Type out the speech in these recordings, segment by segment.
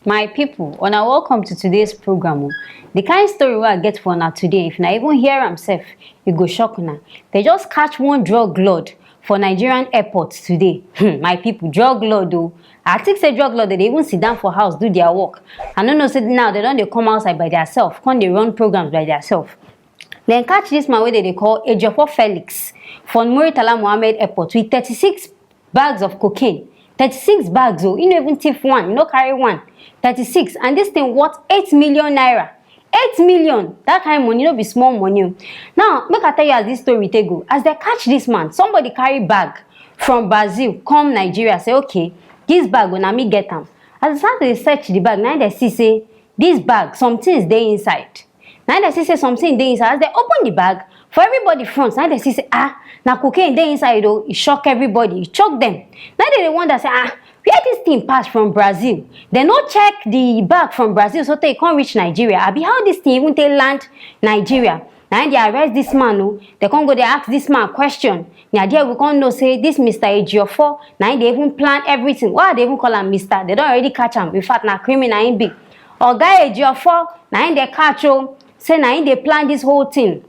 My people, una welcome to today's program. The kind story wey I get for una today, if na even hear am sef, e go shock una. They just catch one drug lord for Nigerian airport today. My people, drug lord o. I think say drug lord dey even sit down for house do their work. I no know say now they don dey come outside by themselves, come dey run programs by themselves. Dem catch this man wey dem dey call Aproko Felix for Muritala Mohammed Airport with 36 bags of cocaine. 36 bags o, e no even thief one, e no carry one. 36, and this thing worth 8 million naira. 8 million, that kind of money no be small money. Now make I tell you as this story take go. As they catch this man, somebody carry bag from Brazil come Nigeria, say okay, this bag na me get am. As they start to search the bag, now they see say this bag, some things dey inside. Now they see say something dey inside. As they open the bag, for everybody front, now they see say na cocaine dey inside o. E shock everybody, e choke them. Now they wonder say where this thing pass from Brazil? They no check the bag from Brazil so they can't reach Nigeria. Abi how this thing even take land Nigeria? Now they arrest this man o. They can't go, they ask this man question. Now there we can't know say this Mr. Ejiofor. Now they even plan everything. Why they even call him Mr.? They don't already catch him. In fact, na criminal him be. Oga Ejiofor, now they catch o. Say now they plan this whole thing.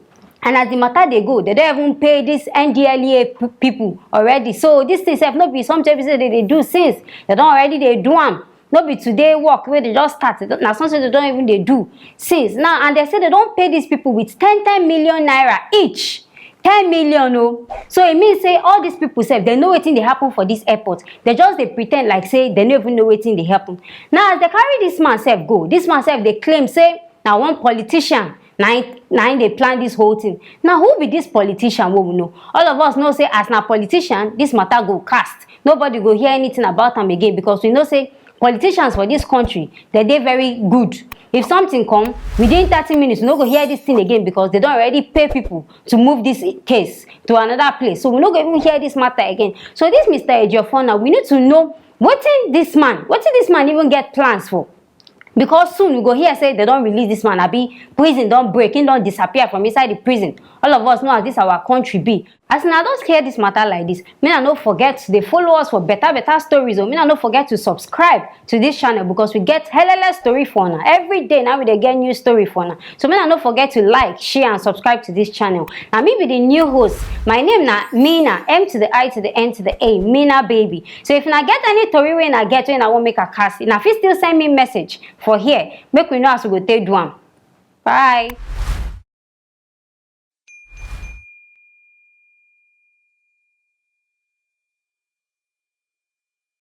And as the matter they go, they don't even pay this NDLEA people already. So this thing self not be something they do since. They don't already they do them. Not be today work where they just start. Now something they don't even they do since. Now and they say they don't pay these people with 10 million naira each. 10 million oh. So it means say all these people say they know wetin dey happen for this airport. They just they pretend like say they don't even know wetin dey happen. Now as they carry this man self go, this man self they claim say now one politician. Now they plan this whole thing. Now who be this politician wey we know? All of us know say as na politician, this matter go cast. Nobody go hear anything about them again because we know say politicians for this country, they very good. If something come within 30 minutes, we no go hear this thing again because they don't already pay people to move this case to another place. So we no go even hear this matter again. So this Mr. Ejiofor now, we need to know wetin this man even get plans for. Because soon we go hear say they don't release this man, abi prison don't break, he don't disappear from inside the prison. All of us know as this our country be. As now don't hear this matter like this, me na no forget to follow us for better stories. Or me na no forget to subscribe to this channel because we get hella story for now. Every day now we dey get new story for now. So me na no forget to like, share and subscribe to this channel. Now me be the new host. My name na Mina, M to the I to the N to the A, Mina baby. So if na get any story when I get when I won't make a cast, if you still send me message for here, make we know as we go take do am. Bye.